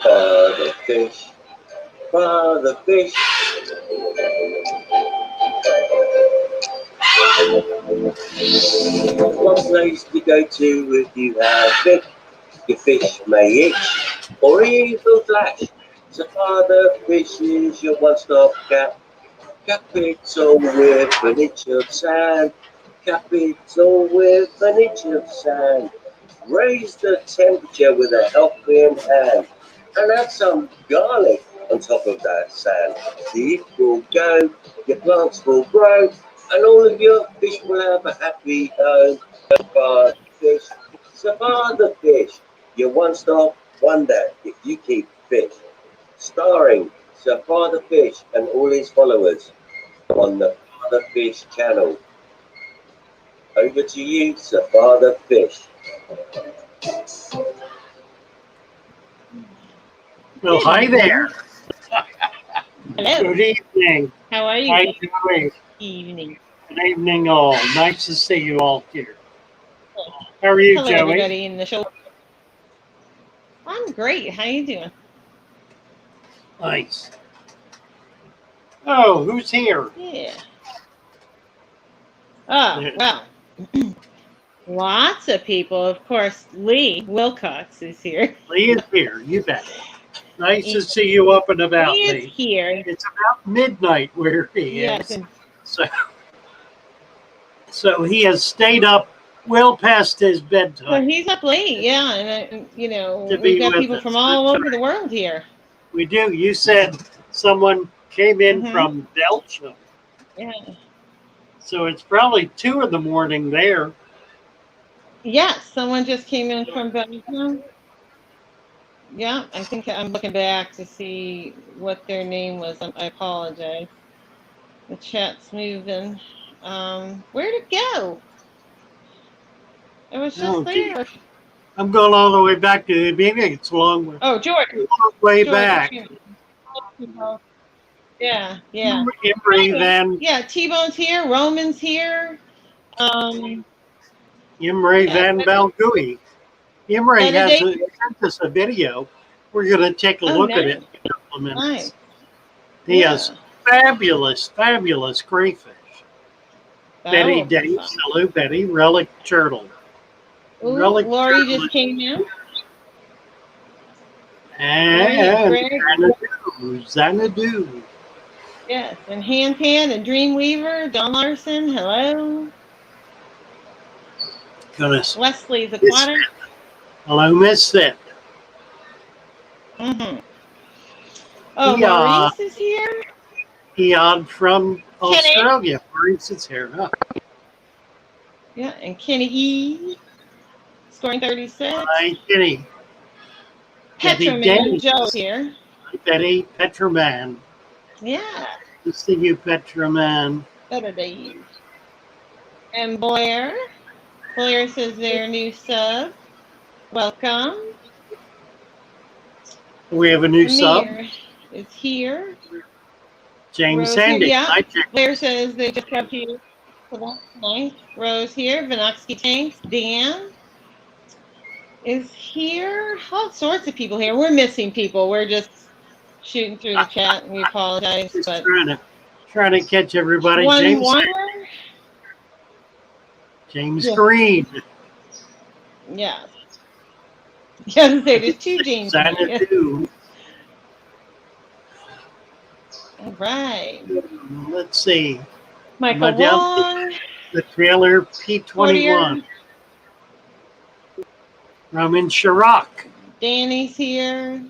Father fish, father fish. One place to go to if you have fish. Your fish may itch or even flash. So father fish is your one-stop cap. Capital with an inch of sand. Capital with an inch of sand. Raise the temperature with a helping hand and add some garlic on top of that sand. The heat will go, your plants will grow, and all of your fish will have a happy home. Bar fish, Savannah the fish, your one-stop wonder if you keep fish. Starring Sir Father Fish and all his followers on the Father Fish channel. Over to you, Sir Father Fish. Well, hi there. Hello. Good evening. How are you? How are you doing? Evening. Good evening, all. Nice to see you all here. How are you, Hello, Joey? everybody in the show. I'm great. How you doing? Nice. Oh, who's here? Yeah. Oh, well. Lots of people. Of course, Lee Wilcox is here. Lee is here. You bet. Nice to see you up and about, Lee Lee. is here. It's about midnight where he Yes. is. So he has stayed up well past his So bedtime. he's up late, yeah. And, To be we've got with people us. from all That's over right. the world here. We do. You said someone came in Mhm. from Belgium. Yeah. So it's probably 2 in the morning there. Yes, someone just came in from Belgium. Yeah, I think I'm looking back to see what their name was. I apologize. The chat's moving. Where'd it go? It was just Oh, gee. there. I'm going all the way back to the beginning. It's a long George. way George, back. Yeah, yeah. Imre Van Yeah, T-Bone's here. Roman's here. Yeah, Van Valgui. Imre has Benedict. sent us a video. We're going to take a look at it in a couple of minutes. Nice. He Yeah. has fabulous crayfish. Betty Daves, hello Betty. Relic turtle. Ooh, Relic Lori turtle. just came in. And Greg. Xanadu. Yes, and Handpan and Dreamweaver, Don Larson, hello. Goodness. Leslie's Aquatic. Hello, Miss Fit. Mm-hmm. Oh, Maurice is here. Eon from Australia. Maurice is here. Huh? Yeah, and Kenny E. Scoring 36. Hi, Kenny. Petraman Joe's here. Hi, Betty. Petraman. Yeah. Good to see you, Petraman. Better Dave. And Blair. Blair says they're a new sub. Welcome. We have a new sub. It's here. James Rose Sandy. Here. Yeah. Hi, James. Blair says they just got here. So that's nice. Rose here. Vinoxky Tanks. Dan is here. All sorts of people here. We're missing people. We're just shooting through the chat, and we apologize. Just but trying to catch everybody. James Green. Yeah. Yeah, there's 2 James. Xanadu. All right. Let's see. Michael Wong. The trailer P21. Roman Chirac. Danny's here.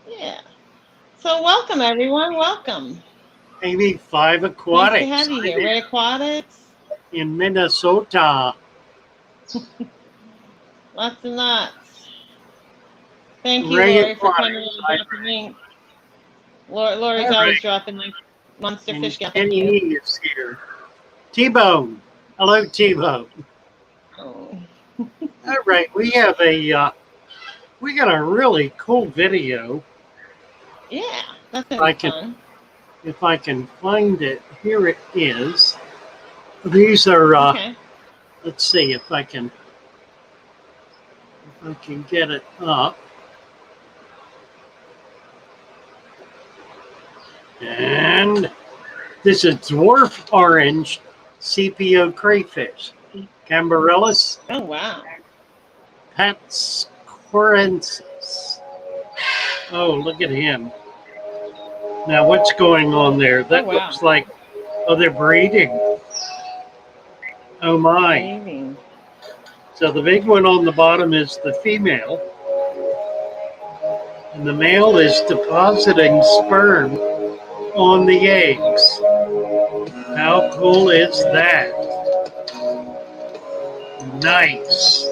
Yeah. So welcome, everyone. Welcome. Maybe 5 Aquatics. Nice to have you here. Ray Aquatics. In Minnesota. Lots and lots. Thank you, Lori, for coming and dropping links. Lori's always dropping like monster fish. Kenny is here. T-Bone. Hello, T-Bone. Oh. All right, we have we got a really cool video. Yeah, that's fun. If I can find it, here it is. These are. Let's see if I can get it up. And this is dwarf orange CPO crayfish. Cambarellus Oh, wow. patscorensis. Oh, look at him. Now, what's going on there? That wow. looks like, oh, they're breeding. Oh, my. Breathing. So the big one on the bottom is the female, and the male is depositing sperm on the eggs. How cool is that? Nice.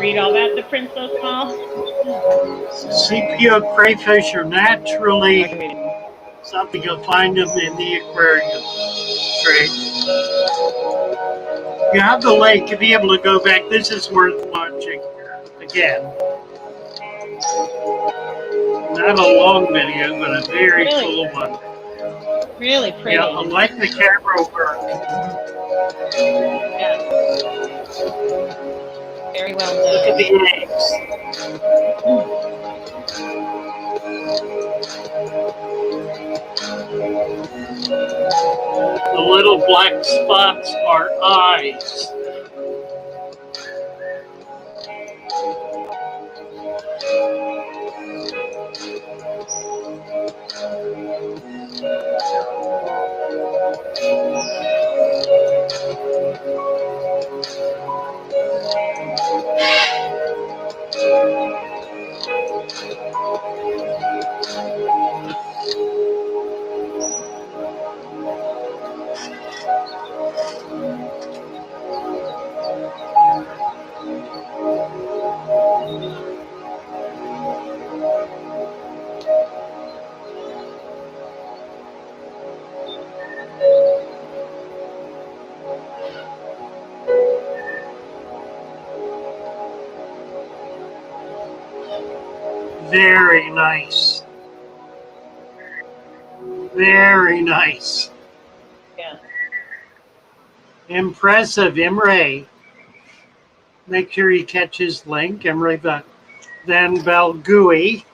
Read all that to Princess Paul? CPO crayfish are naturally something you'll find them in the aquarium. Great. You have the link to be able to go back. This is worth watching again. Not a long video, but a very cool one. Really pretty. Yeah, I like the camera work. Yeah. Very well done. Look at the eggs. The little black spots are eyes. Very nice. Very nice. Yeah. Impressive, Imre. Make sure you catch his link, Imre Van Valgui.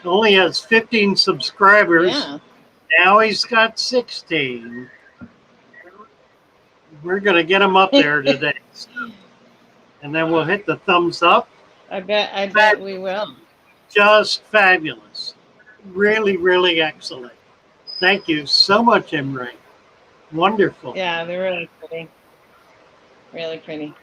Only has 15 subscribers. Yeah. Now he's got 16. We're going to get him up there today. And then we'll hit the thumbs up. I bet we will. Just fabulous. Really, really excellent. Thank you so much, Imre. Wonderful. Yeah, they're really pretty. Really pretty.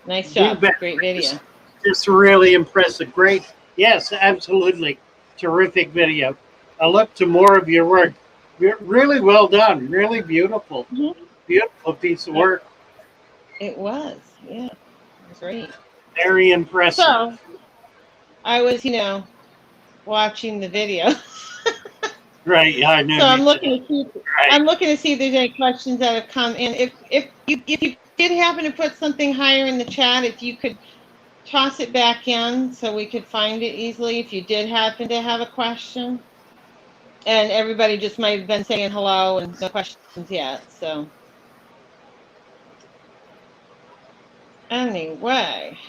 Nice job. Great video. Just really impressive. Great. Yes, absolutely. Terrific video. I look to more of your work. Really well done. Really beautiful. Mm-hmm. Beautiful piece of work. It was. Yeah. It was great. Very impressive. So, I was, watching the video. Right. Yeah, I know. So I'm looking to see. Right. I'm looking to see if there's any questions that have come in. If you did happen to put something higher in the chat, if you could toss it back in so we could find it easily. If you did happen to have a question, and everybody just might have been saying hello and no questions yet. So anyway.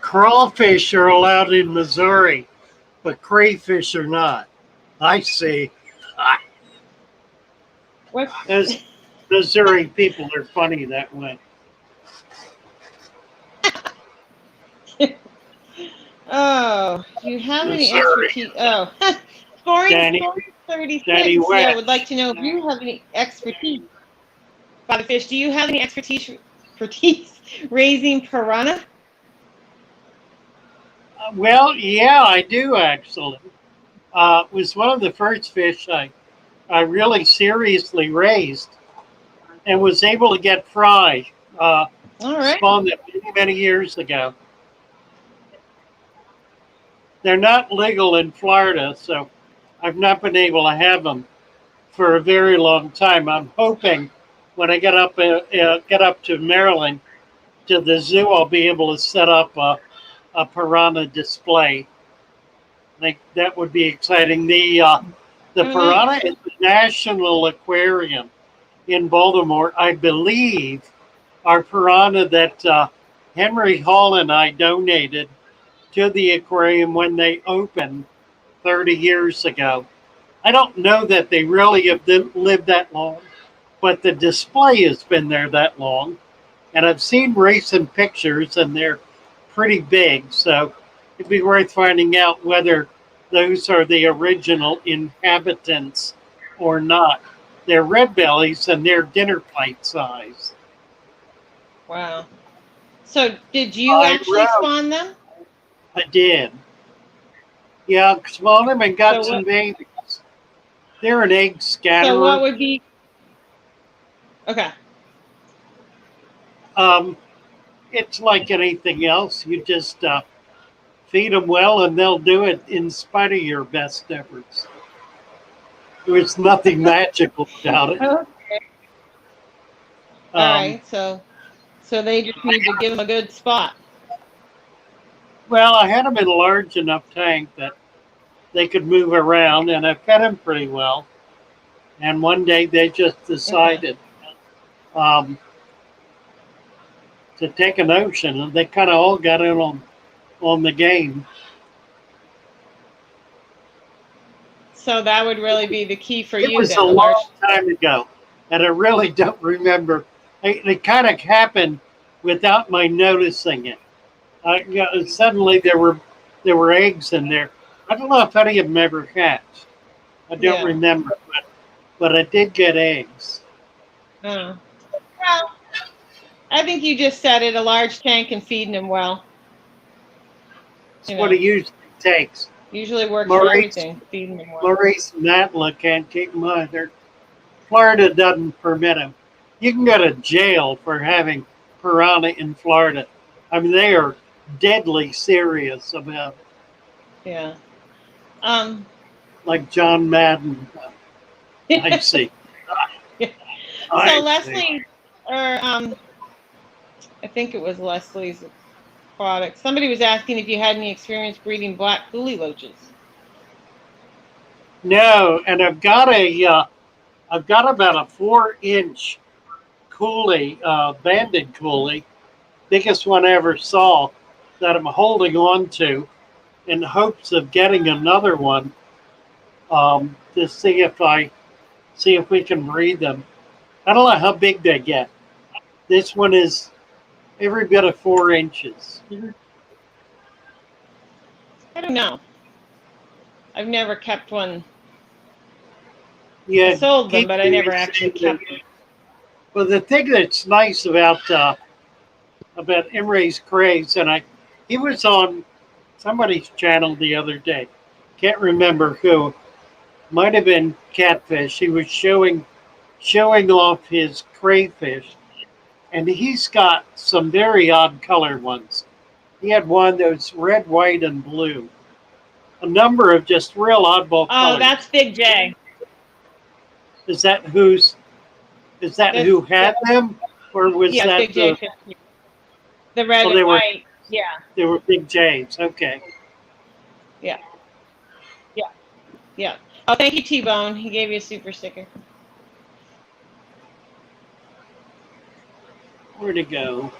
Crawfish are allowed in Missouri, but crayfish are not. I see. What? Those Missouri people are funny that way. Oh, do you have any Missouri. expertise? Oh, Scoring 36. Yeah, would like to know if you have any expertise. Father Fish, do you have any expertise raising piranha? Well, yeah, I do actually. It was one of the first fish I really seriously raised and was able to get fry. All right. Spawned it many years ago. They're not legal in Florida, so I've not been able to have them for a very long time. I'm hoping when I get up to Maryland to the zoo, I'll be able to set up a piranha display. I think that would be exciting. The The Oh, piranha nice. is the National Aquarium in Baltimore. I believe our piranha that Henry Hall and I donated to the aquarium when they opened 30 years ago. I don't know that they really have lived that long, but the display has been there that long. And I've seen recent pictures and they're pretty big. So it'd be worth finding out whether those are the original inhabitants or not. They're red bellies and they're dinner plate size. Wow. So did you I actually wrote, spawn them? I did. Yeah, spawned them and got So some what? babies. They're an egg So what scatterer. would be? Okay. Um, it's like anything else. You just feed them well and they'll do it in spite of your best efforts. There's nothing magical about it. Oh, all Um, right. So they just need to give them a good spot. well, I had them in a large enough tank that they could move around, and I fed them pretty well. And one day they just Okay. decided um, to take a notion, and they kind of all got in on the game. So that would really be the key for It you was a then, a large. long time ago, and I really don't remember. It kind of happened without my noticing it. Suddenly there were eggs in there. I don't know if any of them ever hatched. I don't Yeah. remember, but I did get eggs. Oh. Well, I think you just said it, a large tank and feeding them well. It's You what it know, usually takes. usually works for Maurice, everything, feeding them well. Maurice and Natla can't keep them either. Florida doesn't permit them. You can go to jail for having piranha in Florida. I mean, they are deadly serious about it, Yeah. Um. like John Madden. I see. So I see. Leslie, or I think it was Leslie's product. Somebody was asking if you had any experience breeding black coolie loaches. No, and I've got about a 4-inch coolie, banded coolie, biggest one I ever saw, that I'm holding on to in hopes of getting another one to see if we can breed them. I don't know how big they get. This one is every bit of 4 inches. I don't know. I've never kept one. I Yeah, sold them, keep but I never actually kept them. well, the thing that's nice about Imre's craze, and he was on somebody's channel the other day. Can't remember who. Might have been Catfish. He was showing off his crayfish, and he's got some very odd colored ones. He had one that was red, white, and blue. A number of just real oddball Oh, colors. that's Big J. Is that who's? Is that That's who had them, or was yes, that Big J. the? 50. The red Oh, and white. Yeah, they were big J's. Okay. yeah, yeah, yeah. Oh, thank you, T-Bone. He gave you a super sticker. Where'd it go?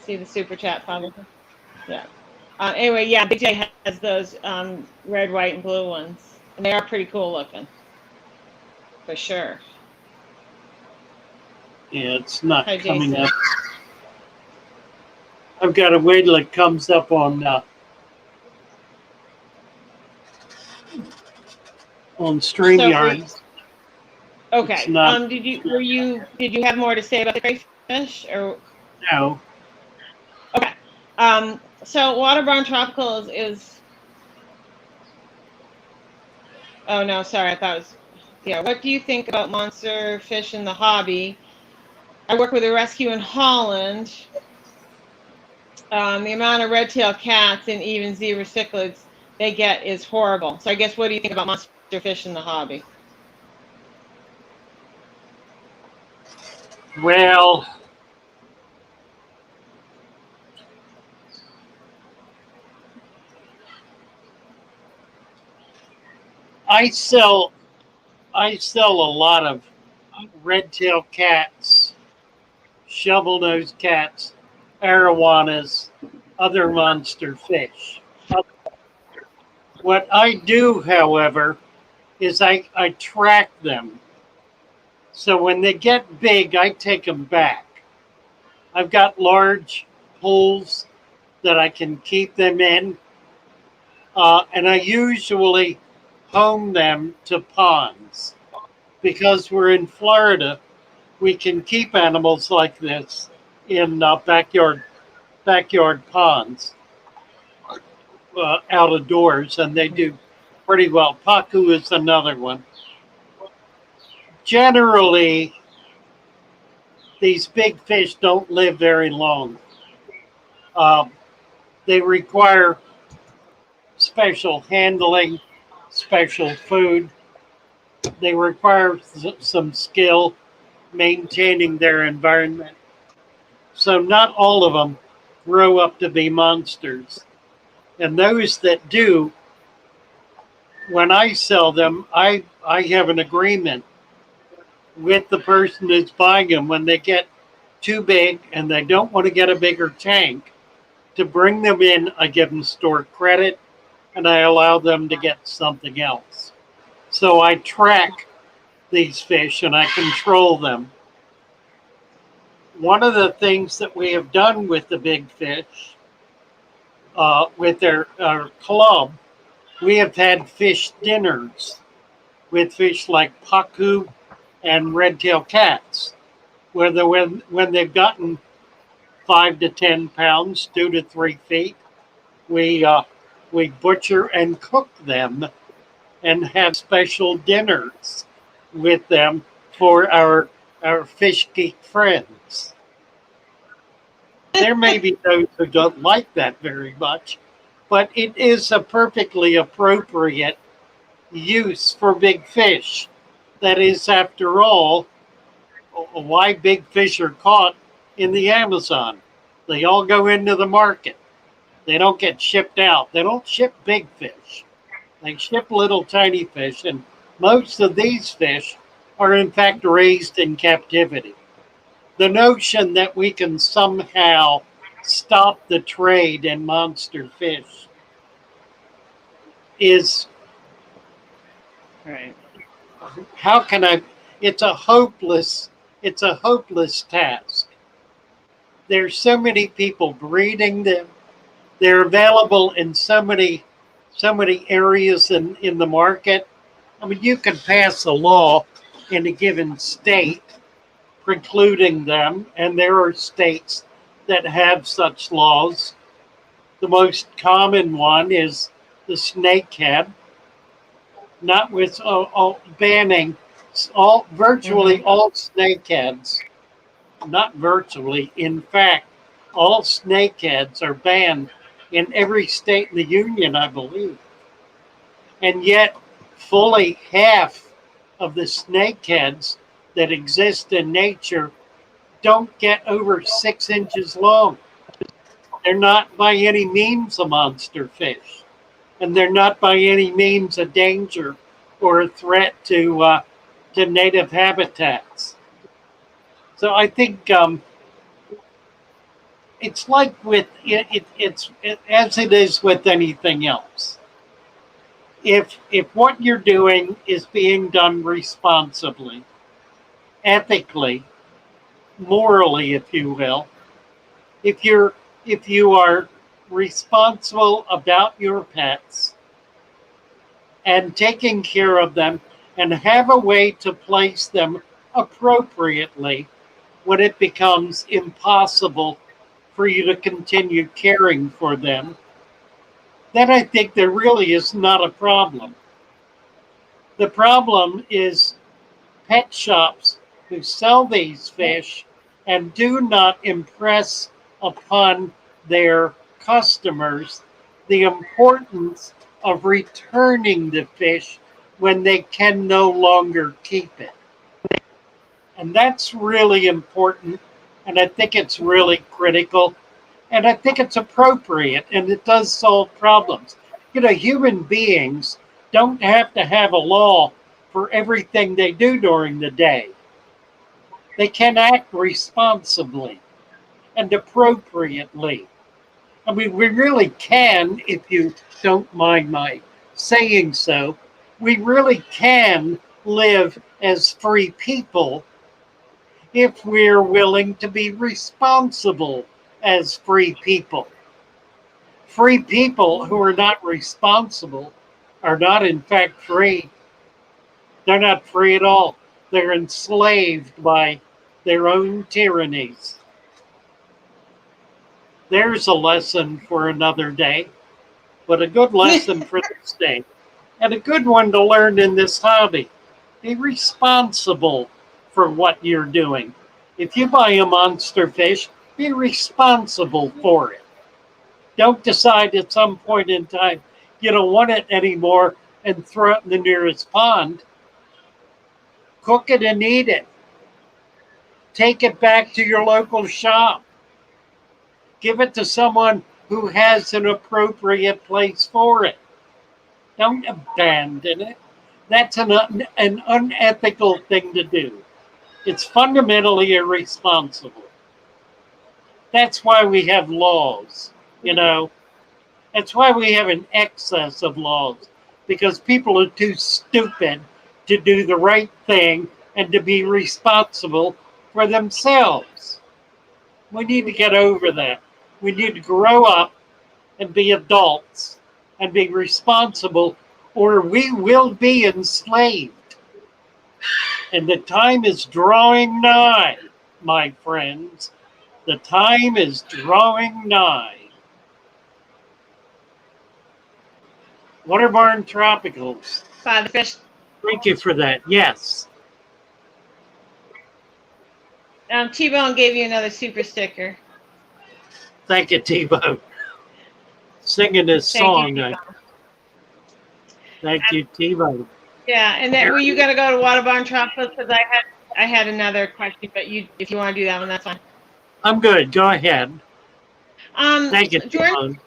See the super chat, probably. Yeah. Anyway, yeah, Big J has those red, white, and blue ones, and they are pretty cool looking, for sure. Yeah, it's not Hi, coming Jason. up. I've got to wait till it comes up on StreamYard. So, okay. It's not. Did you have more to say about the crayfish or? No. Okay. So waterborne tropical is. Oh no, sorry. I thought it was. Yeah. What do you think about monster fish in the hobby? I work with a rescue in Holland. The amount of red-tailed cats and even zebra cichlids they get is horrible. So I guess what do you think about monster fish in the hobby? Well, I sell a lot of red-tailed cats, shovel-nosed cats, arowanas, other monster fish. What I do, however, is I track them. So when they get big, I take them back. I've got large pools that I can keep them in, and I usually home them to ponds. Because we're in Florida, we can keep animals like this in backyard ponds out of doors, and they do pretty well. Pacu is another one. Generally, these big fish don't live very long. Um, they require special handling, special food. They require some skill maintaining their environment. So not all of them grow up to be monsters. And those that do, when I sell them, I have an agreement with the person that's buying them when they get too big and they don't want to get a bigger tank. To bring them in, I give them store credit and I allow them to get something else. So I track these fish and I control them. One of the things that we have done with the big fish, with our club, we have had fish dinners with fish like pacu and red-tailed cats, where when they've gotten 5 to 10 pounds, 2 to 3 feet, we butcher and cook them and have special dinners with them for our fish geek friends. There may be those who don't like that very much, but it is a perfectly appropriate use for big fish. That is, after all, why big fish are caught in the Amazon. They all go into the market. They don't get shipped out. They don't ship big fish. They ship little tiny fish, and most of these fish are in fact raised in captivity. The notion that we can somehow stop the trade in monster fish is, Right. how can I, it's a hopeless task. There's so many people breeding them. They're available in so many areas in the market. I mean, you can pass a law in a given state precluding them, and there are states that have such laws. The most common one is the snakehead, not with banning virtually all snakeheads. Not virtually, in fact, all snakeheads are banned in every state in the union, I believe. And yet, fully half of the snakeheads that exist in nature don't get over 6 inches long. They're not by any means a monster fish, and they're not by any means a danger or a threat to native habitats. So I think it's like with it's as it is with anything else. If what you're doing is being done responsibly, ethically, morally, if you will, if you are responsible about your pets and taking care of them and have a way to place them appropriately when it becomes impossible for you to continue caring for them, then I think there really is not a problem. The problem is pet shops who sell these fish and do not impress upon their customers the importance of returning the fish when they can no longer keep it. And that's really important. And I think it's really critical. And I think it's appropriate. And it does solve problems. You know, human beings don't have to have a law for everything they do during the day. They can act responsibly and appropriately. I mean, we really can, if you don't mind my saying so, we really can live as free people if we're willing to be responsible as free people. Free people who are not responsible are not, in fact, free. They're not free at all. They're enslaved by their own tyrannies. There's a lesson for another day, but a good lesson for this day, and a good one to learn in this hobby. Be responsible for what you're doing. If you buy a monster fish, be responsible for it. Don't decide at some point in time you don't want it anymore and throw it in the nearest pond. Cook it and eat it. Take it back to your local shop. Give it to someone who has an appropriate place for it. Don't abandon it. That's an unethical thing to do. It's fundamentally irresponsible. That's why we have laws, you know. That's why we have an excess of laws, because people are too stupid to do the right thing and to be responsible for themselves. We need to get over that. We need to grow up and be adults and be responsible, or we will be enslaved. And the time is drawing nigh, my friends. The time is drawing nigh. Waterborne Tropicals. Father Fish. Thank you for that. Yes. T-Bone gave you another super sticker. Thank you, T-Bone. Singing this song. Thank you, T-Bone. Yeah, and then you got to go to Waterborne Tropicals because I had another question, but if you want to do that one, that's fine. I'm good. Go ahead. Thank you, T-Bone.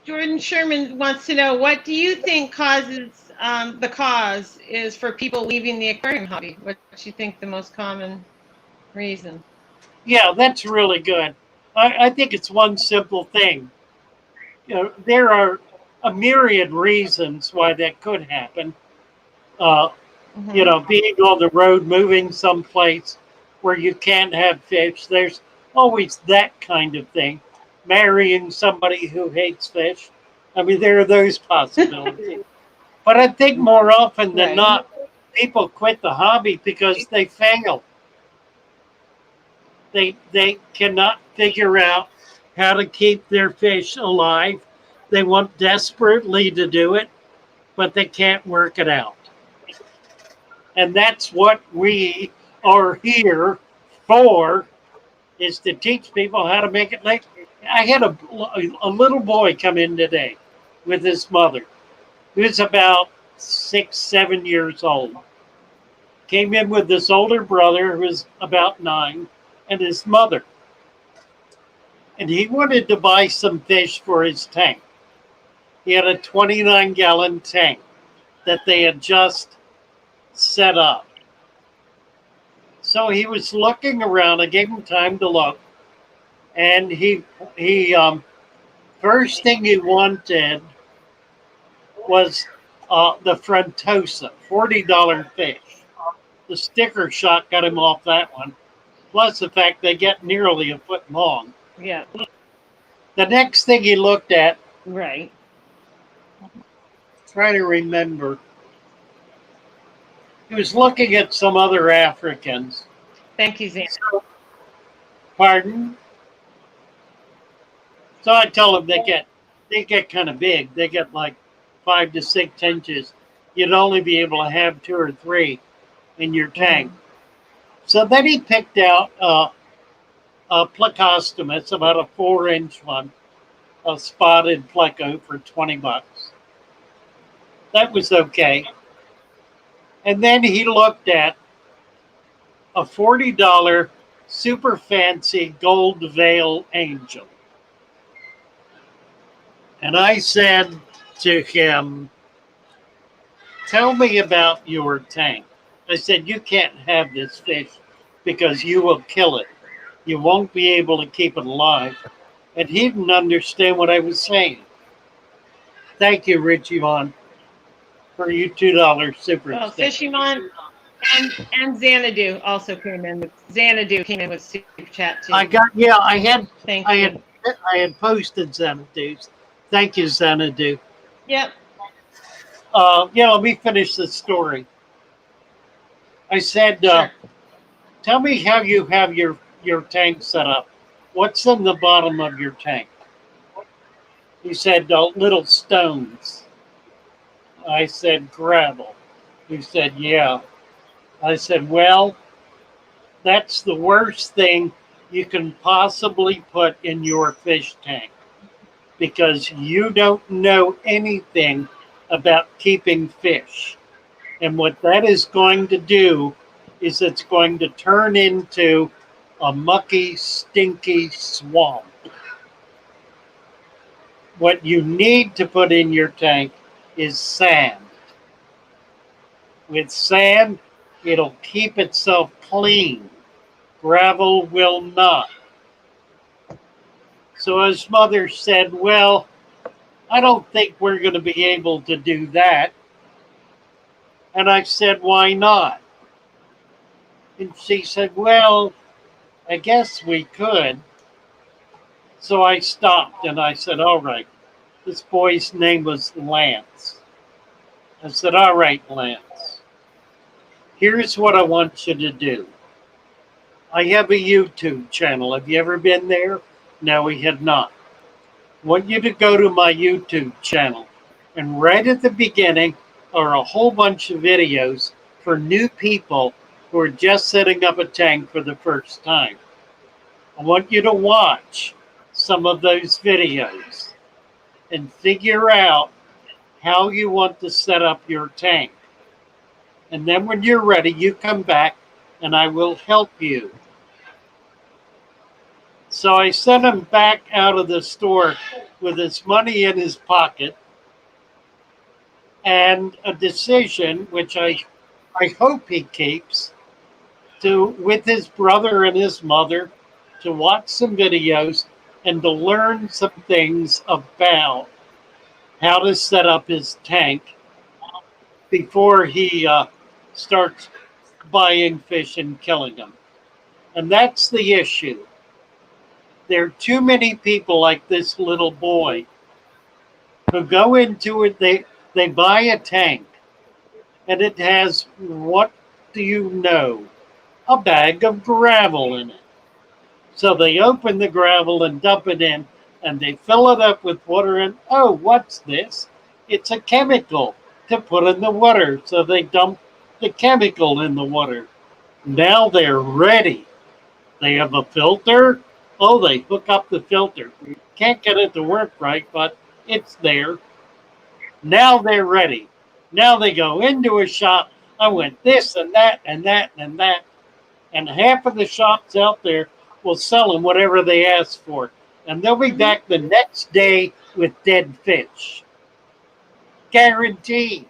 Jordan Sherman wants to know, what do you think causes the cause is for people leaving the aquarium hobby? What do you think the most common reason? Yeah, that's really good. I think it's one simple thing. You know, there are a myriad reasons why that could happen. You know, being on the road, moving someplace where you can't have fish. There's always that kind of thing. Marrying somebody who hates fish. I mean, there are those possibilities. But I think more often than not, people quit the hobby because they fail. They cannot figure out how to keep their fish alive. They want desperately to do it, but they can't work it out. And that's what we are here for, is to teach people how to make it. Like, I had a little boy come in today with his mother, who's about 6, 7 years old. Came in with this older brother who was about 9 and his mother. And he wanted to buy some fish for his tank. He had a 29-gallon tank that they had just set up. So he was looking around. I gave him time to look. And he first thing he wanted was the Frontosa, $40 fish. The sticker shock got him off that one. Plus the fact they get nearly a foot long. Yeah. The next thing he looked at. Right. Try to remember. He was looking at some other Africans. Thank you, Zan. So, pardon? So I told him they get kind of big. They get like 5 to 6 inches. You'd only be able to have 2 or 3 in your tank. So then he picked out a Plecostomus, about a 4-inch one, a spotted pleco for $20. That was okay. And then he looked at a $40 super fancy gold veil angel. And I said to him, tell me about your tank. I said, you can't have this fish because you will kill it. You won't be able to keep it alive. And he didn't understand what I was saying. Thank you, Richie Vaughn, for your $2 super Well, stick. Fishymon and Xanadu also came in with super chat too. I Thank you. had posted Xanadu's. Thank you, Xanadu. Yep. Yeah, let me finish the story. I said, Sure. tell me how you have your tank set up. What's in the bottom of your tank? He said, little stones. I said, gravel. He said, yeah. I said, well, that's the worst thing you can possibly put in your fish tank because you don't know anything about keeping fish. And what that is going to do is it's going to turn into a mucky, stinky swamp. What you need to put in your tank is sand. With sand, it'll keep itself clean. Gravel will not. So his mother said, well, I don't think we're going to be able to do that. And I said, why not? And she said, well, I guess we could. So I stopped and I said, all right. This boy's name was Lance. I said, all right, Lance. Here's what I want you to do. I have a YouTube channel. Have you ever been there? No, we had not. I want you to go to my YouTube channel. And right at the beginning are a whole bunch of videos for new people who are just setting up a tank for the first time. I want you to watch some of those videos and figure out how you want to set up your tank. And then when you're ready, you come back and I will help you. So I sent him back out of the store with his money in his pocket and a decision, which I hope he keeps, to with his brother and his mother to watch some videos and to learn some things about how to set up his tank before he starts buying fish and killing them. And that's the issue. There are too many people like this little boy who go into it, they buy a tank and it has, what do you know, a bag of gravel in it. So they open the gravel and dump it in and they fill it up with water and, oh, what's this? It's a chemical to put in the water. So they dump the chemical in the water. Now they're ready. They have a filter. Oh, they hook up the filter. Can't get it to work right, but it's there. Now they're ready. Now they go into a shop. I went this and that and that and that. And half of the shops out there will sell them whatever they ask for. And they'll be back the next day with dead fish. Guaranteed.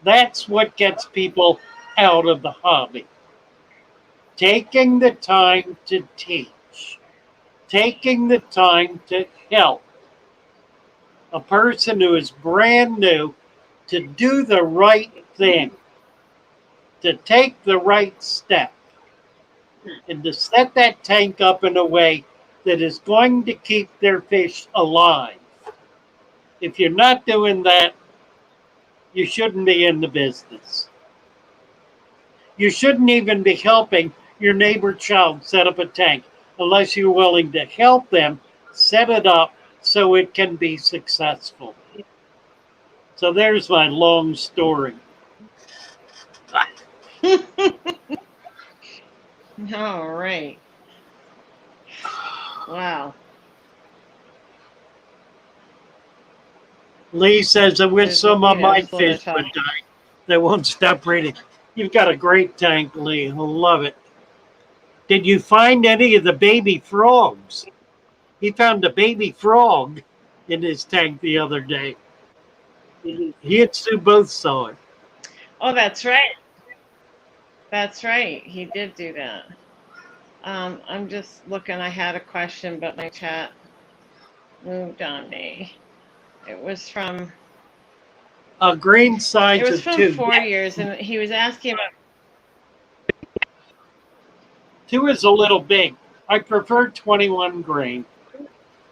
That's what gets people out of the hobby. Taking the time to teach. Taking the time to help a person who is brand new to do the right thing, to take the right step, and to set that tank up in a way that is going to keep their fish alive. If you're not doing that, you shouldn't be in the business. You shouldn't even be helping your neighbor child set up a tank unless you're willing to help them set it up so it can be successful. So there's my long story. All right. Wow. Lee says, I wish some of my fish tough. would die. They won't stop breeding. You've got a great tank, Lee. I love it. Did you find any of the baby frogs? He found a baby frog in his tank the other day. He and Sue both saw it. Oh, that's right. That's right. He did do that. I'm just looking. I had a question, but my chat moved on me. It was from Green it size was of from 2. 4 years, and he was asking about. 2 is a little big. I prefer 21 grain,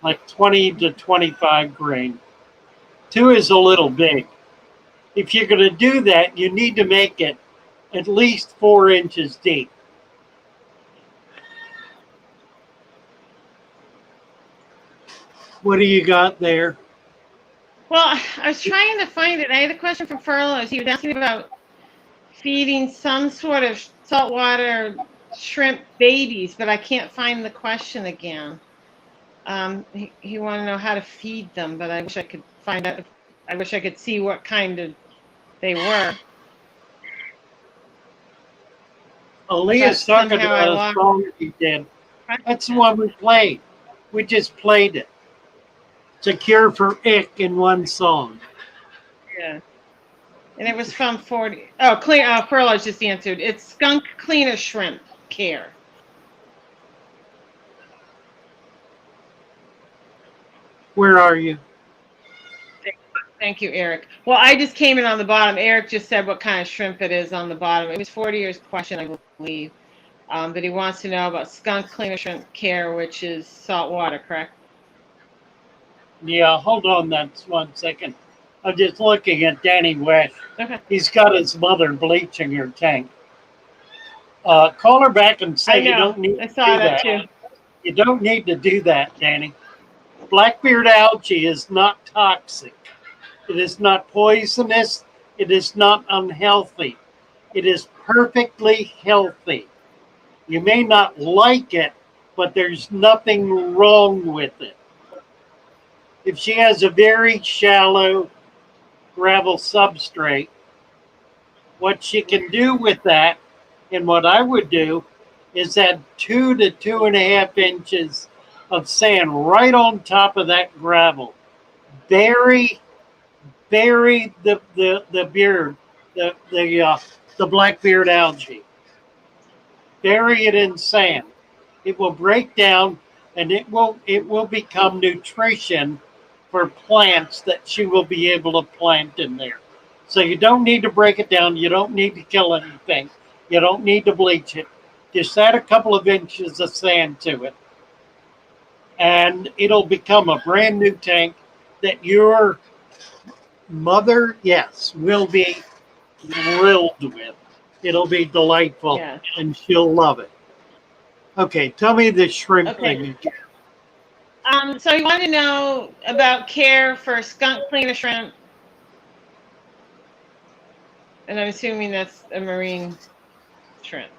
like 20 to 25 grain. 2 is a little big. If you're going to do that, you need to make it at least 4 inches deep. What do you got there? Well, I was trying to find it. I had a question from Furloughs. He was asking about feeding some sort of saltwater shrimp babies, but I can't find the question again. He wanted to know how to feed them, but I wish I could find out. I wish I could see what kind of they were. Aaliyah's But talking somehow I about a lost song he did. the That's the question. one we played. We just played it. It's a cure for ick in one song. Yeah. And it was from 40. Oh, clean. Furloughs just answered. It's skunk cleaner shrimp care. Where are you? Thank you, Eric. Well, I just came in on the bottom. Eric just said what kind of shrimp it is on the bottom. It was 40 years question, I believe. But he wants to know about skunk cleaner shrimp care, which is salt water, correct? Yeah, hold on that 1 second. I'm just looking at Danny West. Okay. He's got his mother bleaching her tank. Call her back and say I you know. don't need I to saw do that that. too. You don't need to do that, Danny. Blackbeard algae is not toxic. It is not poisonous. It is not unhealthy. It is perfectly healthy. You may not like it, but there's nothing wrong with it. If she has a very shallow gravel substrate, what she can do with that, and what I would do, is add 2 to 2.5 inches of sand right on top of that gravel. Bury the beard, the blackbeard algae. Bury it in sand. It will break down, and it will become nutrition for plants that she will be able to plant in there. So you don't need to break it down. You don't need to kill anything. You don't need to bleach it. Just add a couple of inches of sand to it, and it'll become a brand new tank that your mother, yes, will be thrilled with. It'll be delightful, Yeah. and she'll love it. Okay, tell me the shrimp Okay. thing again. So you want to know about care for skunk cleaner shrimp, and I'm assuming that's a marine shrimp.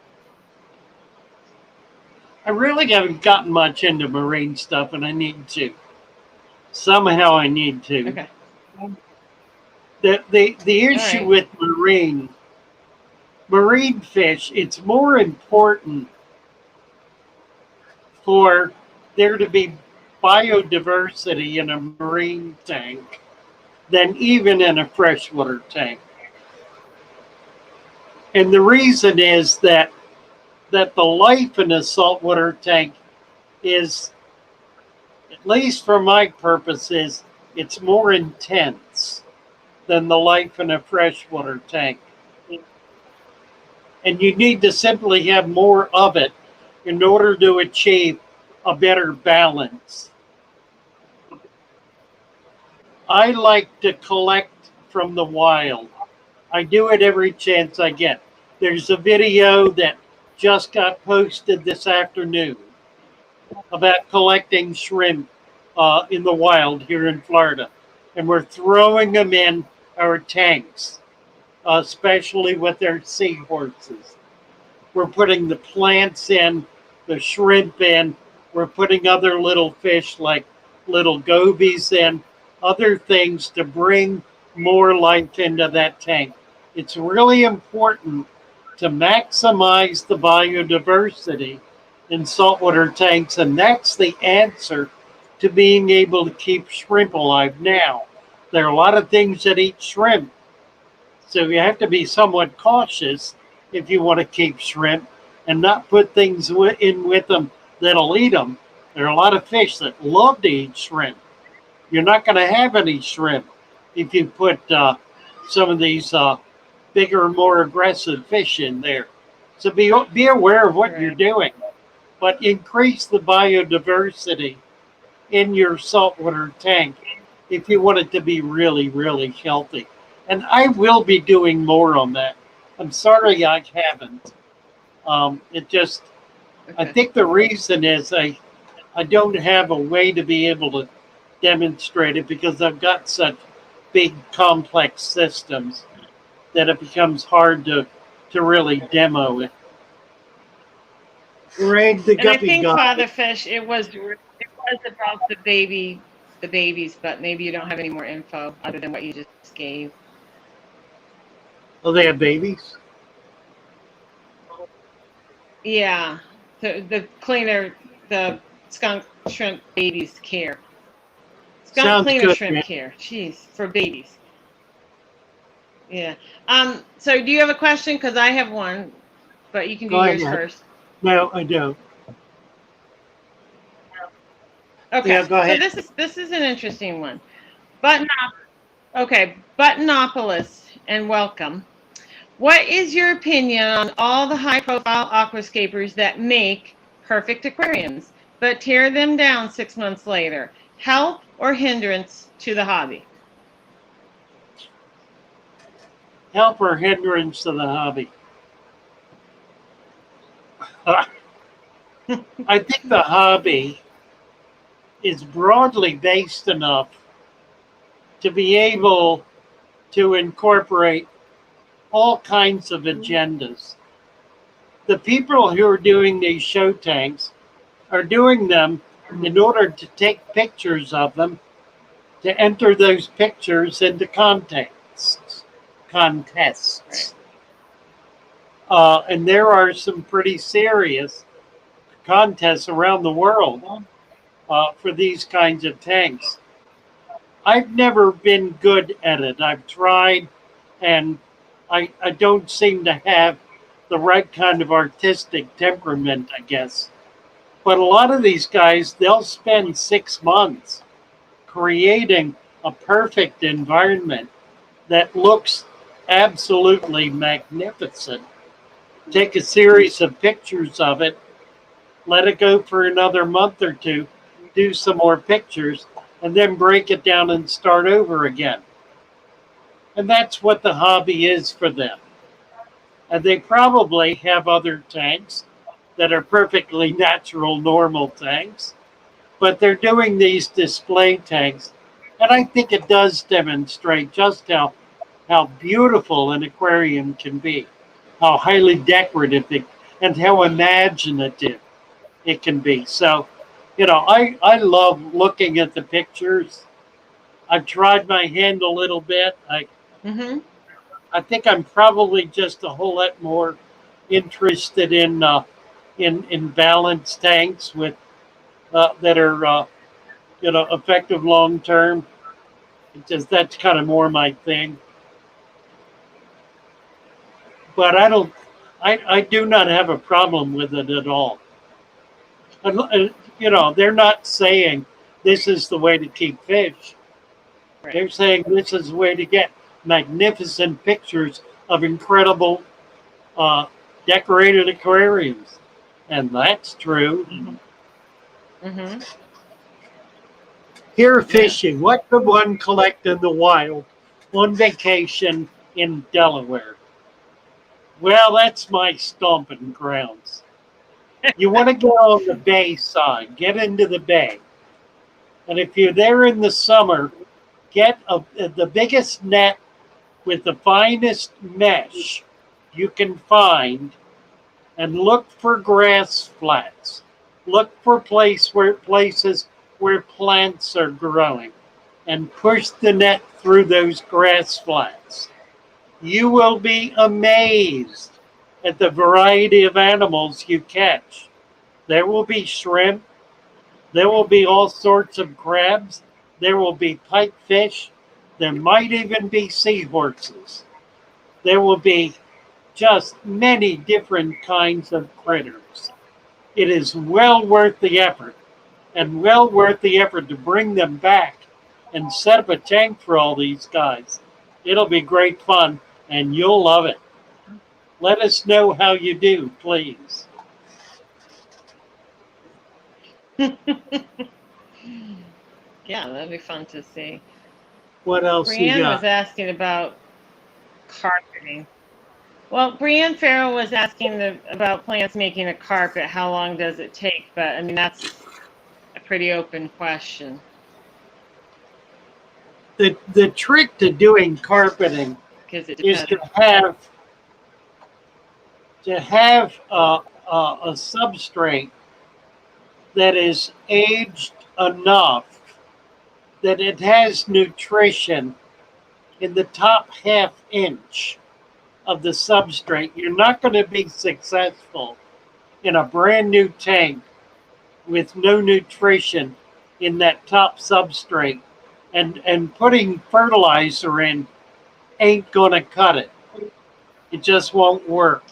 I really haven't gotten much into marine stuff, and I need to. Somehow I need to. Okay. The All issue right. with marine fish, it's more important for there to be biodiversity in a marine tank than even in a freshwater tank. And the reason is that the life in a saltwater tank is, at least for my purposes, it's more intense than the life in a freshwater tank. And you need to simply have more of it in order to achieve a better balance. I like to collect from the wild. I do it every chance I get. There's a video that just got posted this afternoon about collecting shrimp in the wild here in Florida. And we're throwing them in our tanks, especially with their seahorses. We're putting the plants in, the shrimp in. We're putting other little fish like little gobies in, other things to bring more life into that tank. It's really important to maximize the biodiversity in saltwater tanks, and that's the answer to being able to keep shrimp alive. Now, there are a lot of things that eat shrimp. So you have to be somewhat cautious if you want to keep shrimp and not put things in with them that'll eat them. There are a lot of fish that love to eat shrimp. You're not going to have any shrimp if you put some of these bigger, more aggressive fish in there. So be aware of what you're Right. doing, but increase the biodiversity in your saltwater tank if you want it to be really, really healthy. And I will be doing more on that. I'm sorry I haven't. It just, I Okay. think the reason is I don't have a way to be able to demonstrate it because I've got such big, complex systems that it becomes hard to really demo it. Greg, the And I guppy think guy. Father Fish, it was about the babies, but maybe you don't have any more info other than what you just gave. Oh, they have babies? Yeah, the cleaner, the skunk shrimp babies care. Skunk Sounds cleaner good, shrimp man. care. Jeez, for babies. Yeah. So do you have a question? Because I have one, but you can do Go yours ahead. first. No, I don't. Okay. Yeah, go So ahead. this is an interesting one. Button okay, Buttonopolis, and welcome. What is your opinion on all the high-profile aquascapers that make perfect aquariums, but tear them down 6 months later? Help or hindrance to the hobby? Help or hindrance to the hobby? Uh, I think the hobby is broadly based enough to be able to incorporate all kinds of agendas. The people who are doing these show tanks are doing them in order to take pictures of them to enter those pictures into contests. Right. Contests. And there are some pretty serious contests around the world for these kinds of tanks. I've never been good at it. I've tried, and I don't seem to have the right kind of artistic temperament, I guess. But a lot of these guys, they'll spend 6 months creating a perfect environment that looks absolutely magnificent. Take a series of pictures of it, let it go for another month or two, do some more pictures, and then break it down and start over again. And that's what the hobby is for them. And they probably have other tanks that are perfectly natural, normal tanks, but they're doing these display tanks. And I think it does demonstrate just how beautiful an aquarium can be, how highly decorative it, and how imaginative it can be. So, I love looking at the pictures. I've tried my hand a little bit. Mm-hmm. I think I'm probably just a whole lot more interested in balanced tanks with that are effective long term. Just that's kind of more my thing. But I do not have a problem with it at all. They're not saying this is the way to keep fish. Right. They're saying this is the way to get magnificent pictures of incredible uh, decorated aquariums. And that's true. Mm-hmm. Here Yeah. fishing, what could one collect in the wild on vacation in Delaware? Well, that's my stomping grounds. You want to get on the bay side, get into the bay. And if you're there in the summer, the biggest net with the finest mesh you can find and look for grass flats. Look for places where plants are growing and push the net through those grass flats. You will be amazed at the variety of animals you catch. There will be shrimp, there will be all sorts of crabs, there will be pipefish, there might even be seahorses. there will be just many different kinds of critters. It is well worth the effort, and well worth the effort to bring them back and set up a tank for all these guys. It'll be great fun, and you'll love it. Let us know how you do, please. Yeah, that'd be fun to see. What else you Brienne was got? asking about carpeting. Well, Brienne Farrell was asking about plants making a carpet. How long does it take? But I mean, that's a pretty open question. The trick to doing carpeting Because it is depends. to have a substrate that is aged enough that it has nutrition in the top half inch of the substrate. You're not going to be successful in a brand new tank with no nutrition in that top substrate, and putting fertilizer in ain't going to cut it. It just won't work.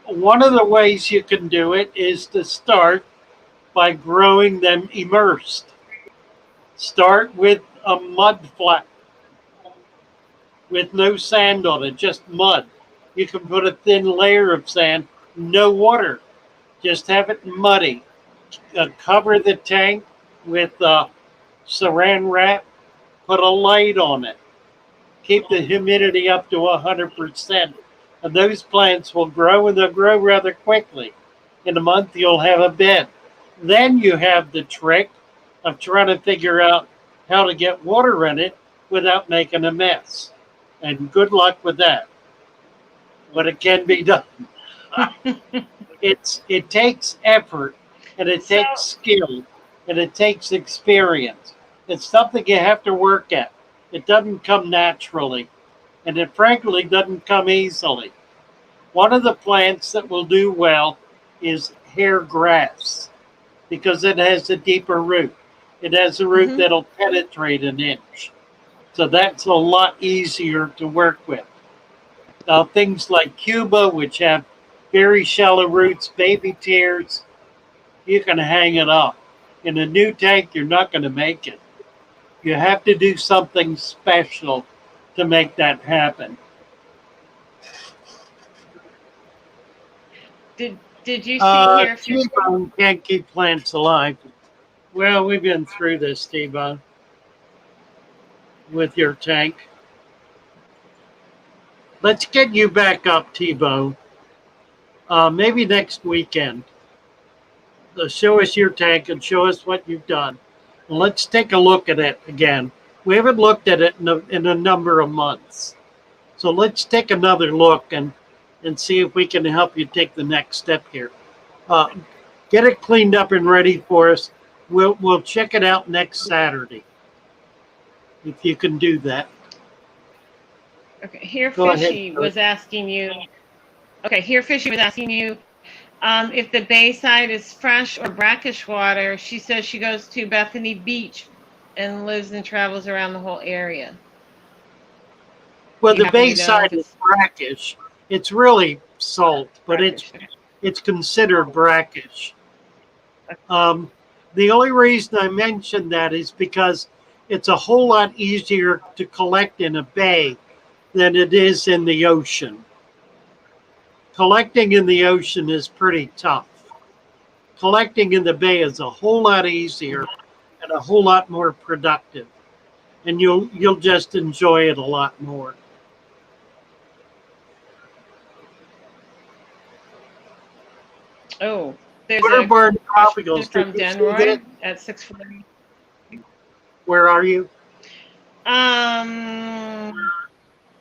One of the ways you can do it is to start by growing them immersed. Start with a mud flat with no sand on it, just mud. You can put a thin layer of sand, no water, just have it muddy. Cover the tank with saran wrap, put a light on it, keep the humidity up to 100%. And those plants will grow, and they'll grow rather quickly. In a month, you'll have a bed. Then you have the trick of trying to figure out how to get water in it without making a mess. And good luck with that. But it can be done. It takes effort, and it takes skill, and it takes experience. It's something you have to work at. It doesn't come naturally, and it frankly doesn't come easily. One of the plants that will do well is hair grass because it has a deeper root. It has a root that'll penetrate an inch. So that's a lot easier to work with. Now, things like Cuba, which have very shallow roots, baby tears, you can hang it up. In a new tank, you're not going to make it. You have to do something special to make that happen. Did you see here? T-Bone can't keep plants alive. Well, we've been through this, T-Bone, with your tank. Let's get you back up, T-Bone. Maybe next weekend. Show us your tank and show us what you've done. And let's take a look at it again. We haven't looked at it in a number of months. So let's take another look and see if we can help you take the next step here. Get it cleaned up and ready for us. We'll check it out next Saturday, if you can do that. Okay, here Go Fishy ahead. was asking you. Okay, here Fishy was asking you if the Bayside is fresh or brackish water. She says she goes to Bethany Beach and lives and travels around the whole area. Well, the Bayside is brackish. It's really salt, but it's considered brackish. The only reason I mentioned that is because it's a whole lot easier to collect in a bay than it is in the ocean. Collecting in the ocean is pretty tough. Collecting in the bay is a whole lot easier and a whole lot more productive. And you'll just enjoy it a lot more. Oh, there's Waterborne tropicals from Denroy at 6:40. Where are you? I'm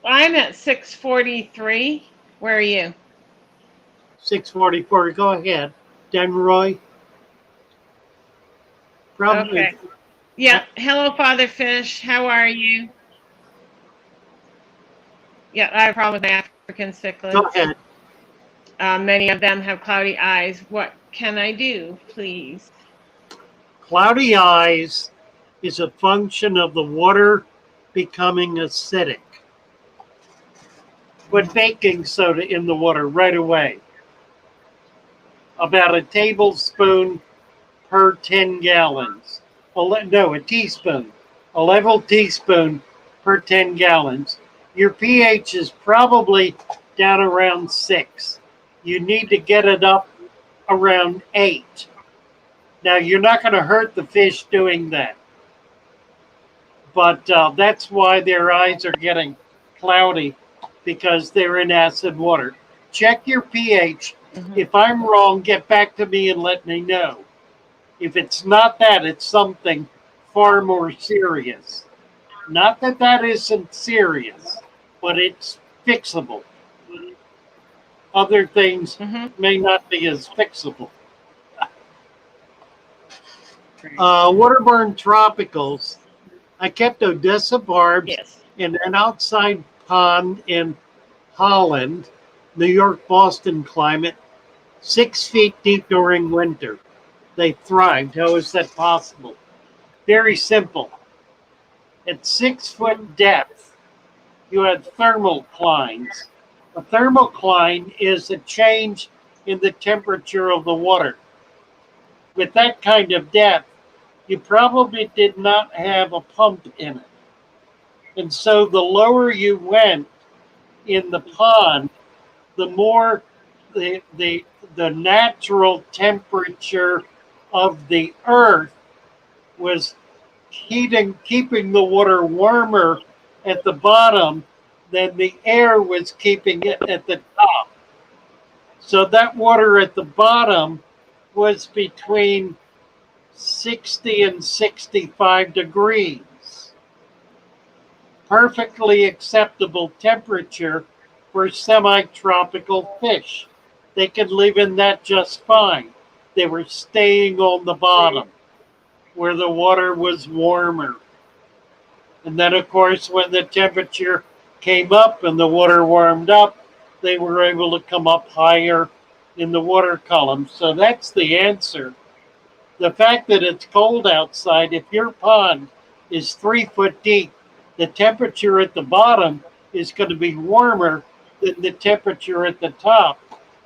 at 6:43. Where are you? 6:44. Go ahead, Denroy. Probably. Okay. Yeah. Hello, Father Fish. How are you? Yeah, I have a problem with my African cichlids. Go ahead. Many of them have cloudy eyes. What can I do, please? Cloudy eyes is a function of the water becoming acidic. Put baking soda in the water right away. About a tablespoon per 10 gallons. No, a teaspoon. A level teaspoon per 10 gallons. Your pH is probably down around 6. You need to get it up around 8. Now, you're not going to hurt the fish doing that. But that's why their eyes are getting cloudy, because they're in acid water. Check your pH. If I'm wrong, get back to me and let me know. If it's not that, it's something far more serious. Not that that isn't serious, but it's fixable. Other things may not be as fixable. Waterborne tropicals. I kept Odessa barbs Yes. in an outside pond in Holland, New York, Boston climate, 6 feet deep during winter. They thrived. How is that possible? Very simple. At 6-foot depth, you had thermoclines. A thermocline is a change in the temperature of the water. With that kind of depth, you probably did not have a pump in it. And so the lower you went in the pond, the more the natural temperature of the earth was keeping the water warmer at the bottom than the air was keeping it at the top. So that water at the bottom was between 60 and 65 degrees. Perfectly acceptable temperature for semi-tropical fish. They could live in that just fine. They were staying on the bottom where the water was warmer. And then, of course, when the temperature came up and the water warmed up, they were able to come up higher in the water column. So that's the answer. The fact that it's cold outside, if your pond is 3 foot deep, the temperature at the bottom is going to be warmer than the temperature at the top,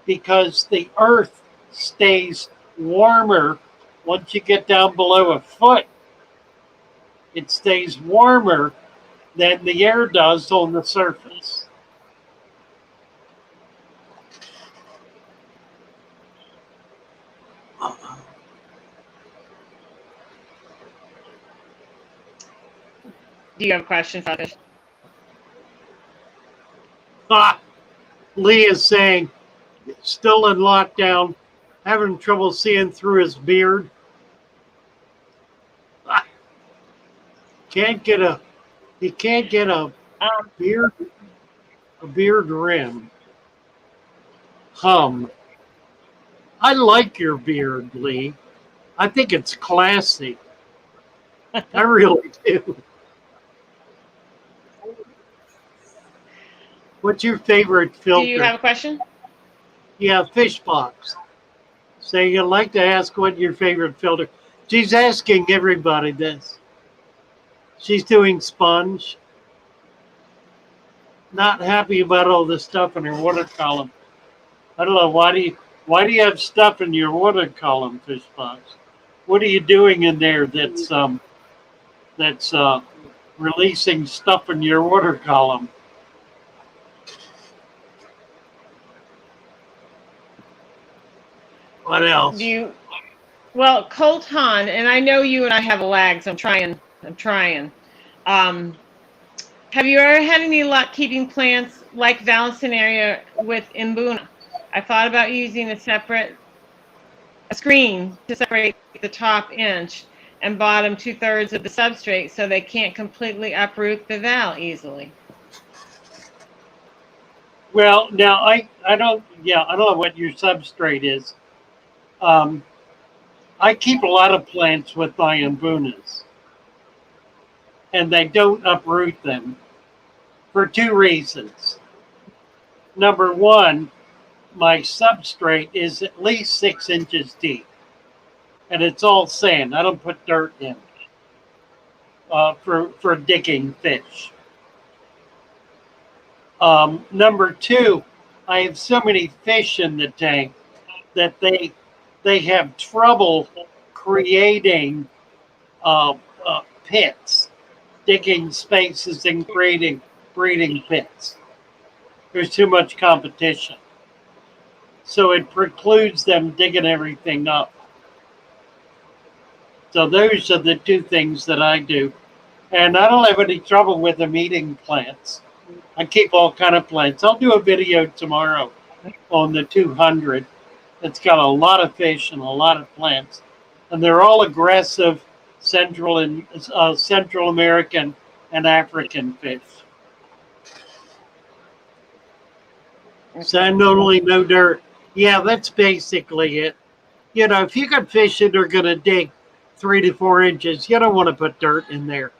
because the earth stays warmer once you get down below a foot. It stays warmer than the air does on the surface. Do you have a question, Fish? Lee is saying, still in lockdown, having trouble seeing through his beard. Can't get a beard rim. I like your beard, Lee. I think it's classy. I really do. What's your favorite filter? Do you have a question? Yeah, fish box. So you'd like to ask what your favorite filter. She's asking everybody this. She's doing sponge. Not happy about all this stuff in her water column. I don't know, why do you have stuff in your water column, fish box? What are you doing in there that's releasing stuff in your water column? What else? Well, Colton, and I know you and I have a lag, so I'm trying. Have you ever had any luck keeping plants like Vallisneria with Mbuna? I thought about using a screen to separate the top inch and bottom 2/3 of the substrate so they can't completely uproot the val easily. Well, now I don't know what your substrate is. I keep a lot of plants with my Mbunas, and they don't uproot them for 2 reasons. Number one, my substrate is at least 6 inches deep, and it's all sand. I don't put dirt in for digging fish. Number two, I have so many fish in the tank that they have trouble creating pits, digging spaces and creating breeding pits. There's too much competition. So it precludes them digging everything up. So those are the two things that I do. And I don't have any trouble with them eating plants. I keep all kind of plants. I'll do a video tomorrow on the 200. It's got a lot of fish and a lot of plants. And they're all aggressive Central American and African fish. Sand only, no dirt. Yeah, that's basically it. You know, if you got fish that are going to dig 3 to 4 inches, you don't want to put dirt in there.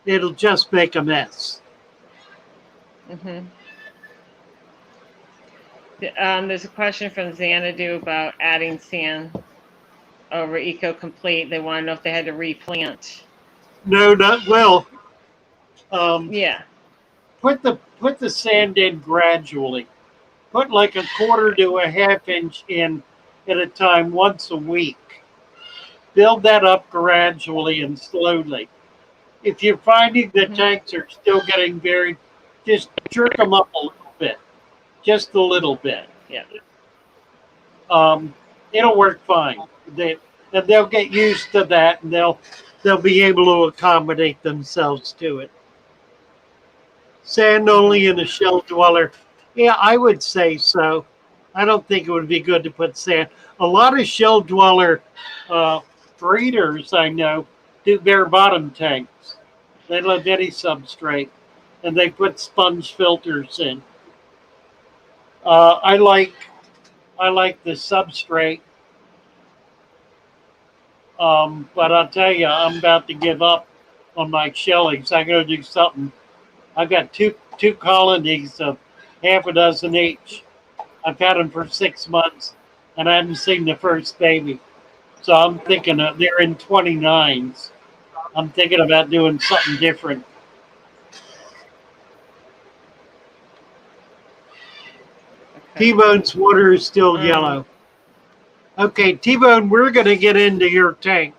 It'll just make a mess. Mm-hmm. There's a question from Xanadu about adding sand over Eco Complete. They want to know if they had to replant. No, not well. Yeah. Put the sand in gradually. Put like a quarter to a half inch in at a time once a week. Build that up gradually and slowly. If you're finding the tanks are still getting very, just jerk them up a little bit, just a little bit. Yeah. It'll work fine. They'll get used to that, and they'll be able to accommodate themselves to it. Sand only in a shell dweller. Yeah, I would say so. I don't think it would be good to put sand. A lot of shell dweller breeders I know do bare bottom tanks. They love any substrate, and they put sponge filters in. I like the substrate, but I'll tell you, I'm about to give up on my shellings. I got to do something. I've got two colonies of half a dozen each. I've had them for 6 months, and I haven't seen the first baby. So I'm thinking they're in 29s. I'm thinking about doing something different. Okay. T-Bone's water is still yellow. Okay, T-Bone, we're going to get into your tank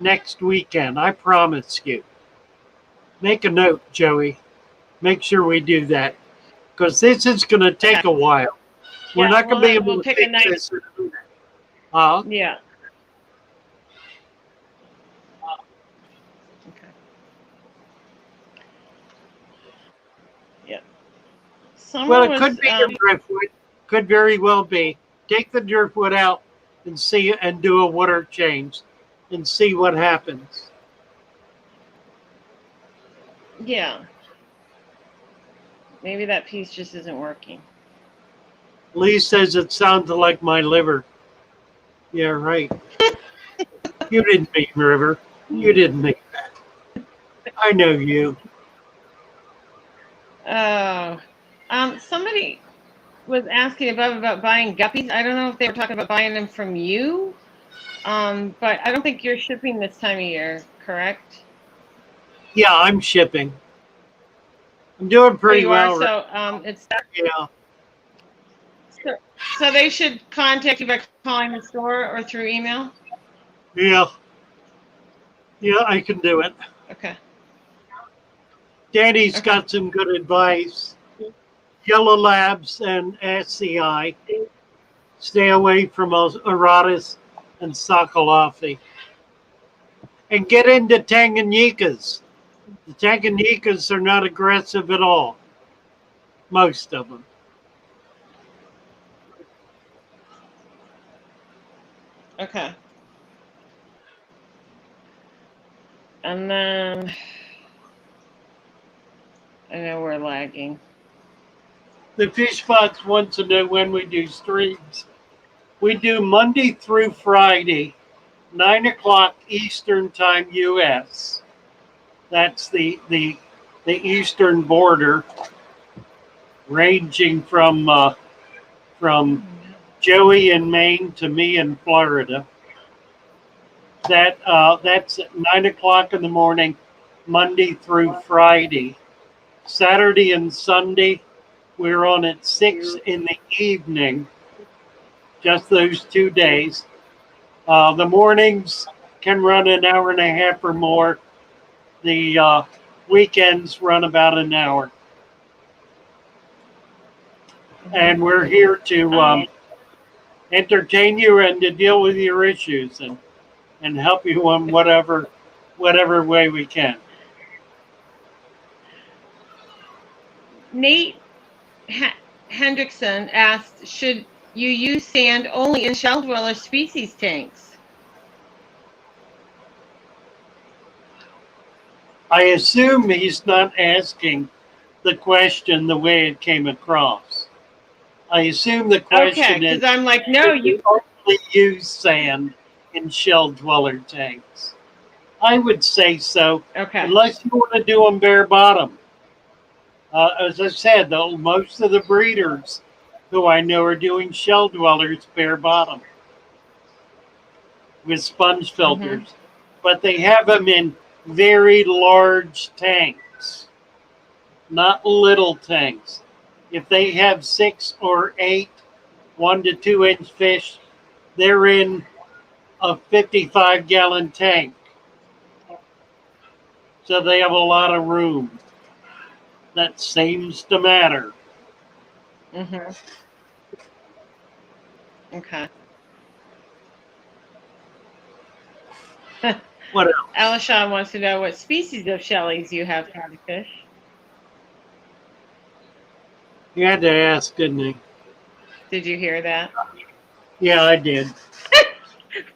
next weekend. I promise you. Make a note, Joey. Make sure we do that, because this is going to take a while. We're not going to be able to pick this. Yeah. Okay. Yeah. Well, it could be a driftwood. Could very well be. Take the driftwood out and see and do a water change and see what happens. Yeah. Maybe that piece just isn't working. Lee says it sounds like my liver. Yeah, right. You didn't mean river. You didn't mean that. I know you. Oh. Somebody was asking about buying guppies. I don't know if they were talking about buying them from you. But I don't think you're shipping this time of year, correct? Yeah, I'm shipping. I'm doing pretty well. So it's yeah. So they should contact you by calling the store or through email? Yeah. Yeah, I can do it. Okay. Danny's got some good advice. Yellow Labs and SCI. Stay away from Aratus and Sakalafi. And get into Tanganyikas. The Tanganyikas are not aggressive at all. Most of them. Okay. And then I know we're lagging. The Fish Box wants to know when we do streams. We do Monday through Friday, 9 o'clock Eastern Time U.S. That's the eastern border, ranging from Joey in Maine to me in Florida. That's at 9 o'clock in the morning, Monday through Friday. Saturday and Sunday, We're on at 6 in the evening, just those 2 days. The mornings can run an hour and a half or more. The weekends run about an hour. And we're here to entertain you and to deal with your issues and help you in whatever way we can. Nate Hendrickson asked, should you use sand only in shell dweller species tanks? I assume he's not asking the question the way it came across. I assume the question is, because I'm like, no, you only use sand in shell dweller tanks. I would say so, unless you want to do them bare bottom. As I said, though, most of the breeders who I know are doing shell dwellers bare bottom with sponge filters, but they have them in very large tanks, not little tanks. If they have 6 or 8 1 to 2 inch fish, they're in a 55-gallon tank. So they have a lot of room. That seems to matter. Okay. What else? Alishon wants to know what species of shellies you have for the fish. You had to ask, didn't you? Did you hear that? Yeah, I did.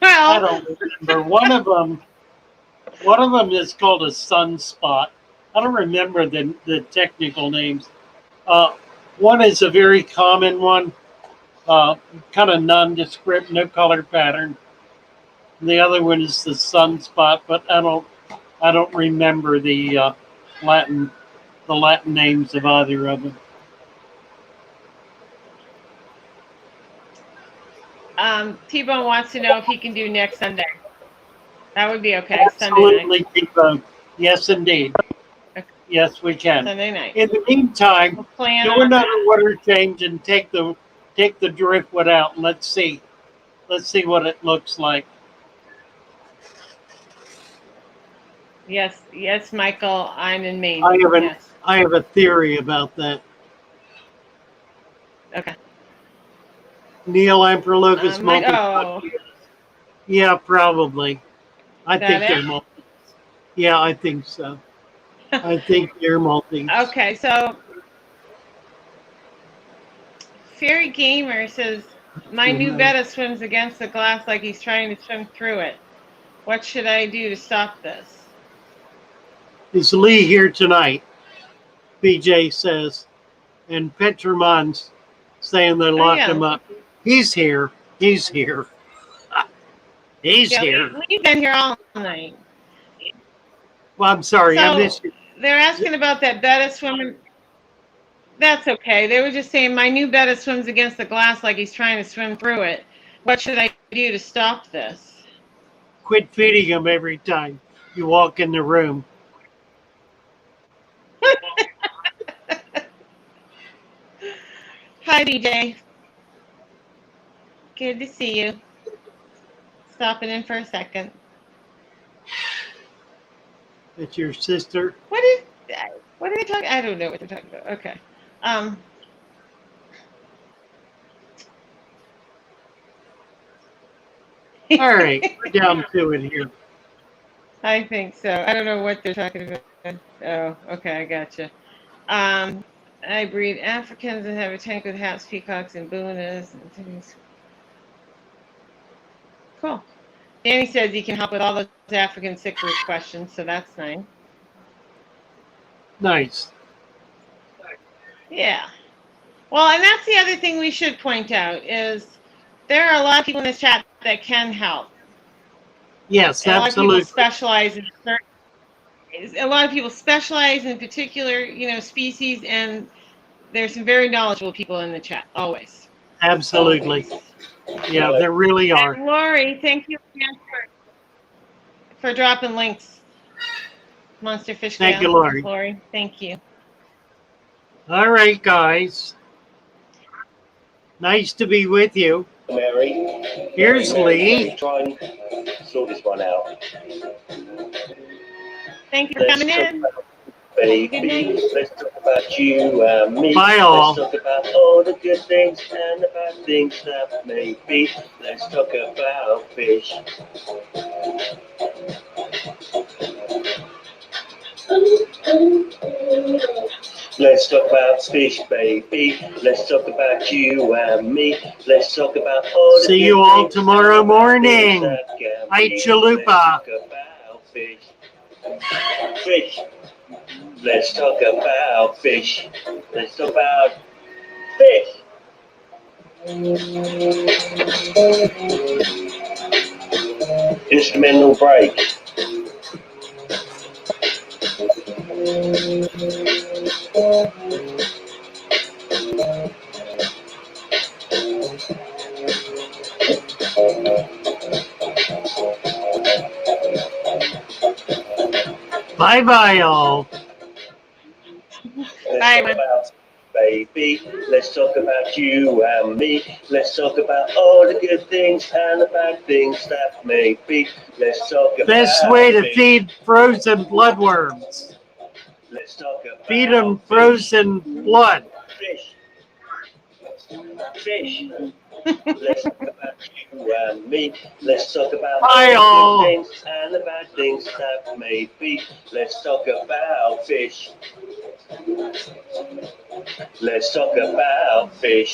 Well, I don't remember. One of them is called a sunspot. I don't remember the technical names. One is a very common one, kind of nondescript, no color pattern. The other one is the sunspot, but I don't remember the Latin names of either of them. T-Bone wants to know if he can do next Sunday. That would be okay. Absolutely, Sunday night. T-Bone. Yes, indeed. Okay. Yes, we can. Sunday night. In the meantime, do another water change and take the driftwood out. And let's see what it looks like. Yes, Michael. I'm in Maine. I have a theory about that. Okay. Neil Amprolochus multi. Yeah, probably. I think they're multi. Yeah, I think so. I think they're multi. Okay, so Fairy Gamer says, my new betta swims against the glass like he's trying to swim through it. What should I do to stop this? Is Lee here tonight? BJ says. And Petramon's saying they locked him up. He's here. He's here. He's here. Lee's been here all night. Well, I'm sorry. I missed you. They're asking about that betta swimming. That's okay. They were just saying my new betta swims against the glass like he's trying to swim through it. What should I do to stop this? Quit feeding him every time you walk in the room. Hi, BJ. Good to see you. Stopping in for a second. It's your sister. What are they talking? I don't know what they're talking about. Okay. All right, we're down to it here. I think so. I don't know what they're talking about. Oh, okay, I gotcha. I breed Africans and have a tank with hats, peacocks, and boonas and things. Cool. Danny says he can help with all those African cichlid questions, so that's nice. Nice. Yeah. Well, and that's the other thing we should point out is there are a lot of people in this chat that can help. Yes, and absolutely. A lot of people specialize in particular, species, and there's some very knowledgeable people in the chat, always. Absolutely. Always. Yeah, there really are. And Lori, thank you again for dropping links. Monster Fish. Thank you, Lori. Lori, thank you. All right, guys. Nice to be with you. Mary. Here's Lee. Try and sort this one out. Thank you for coming in. Baby, let's talk about you and me. Bye, all. Let's talk about all the good things and the bad things that may be. Let's talk about fish. Let's talk about fish, baby. Let's talk about you and me. Let's talk about all the See good you all things tomorrow and the bad morning. things that can Hi, be. Chalupa. Let's talk about fish. Fish. Let's talk about fish. Let's talk about fish. Instrumental break. Bye-bye, all. Bye, Let's talk about baby. Let's talk about you and me. Let's talk about all the good things and the bad things that may be. Let's talk about Best way to fish. feed frozen bloodworms. Let's talk about Feed them fish. frozen blood. Fish. Fish. Let's talk about you and me. Let's talk about Bye, all all. the good things and the bad things that may be. Let's talk about fish. Let's talk about fish.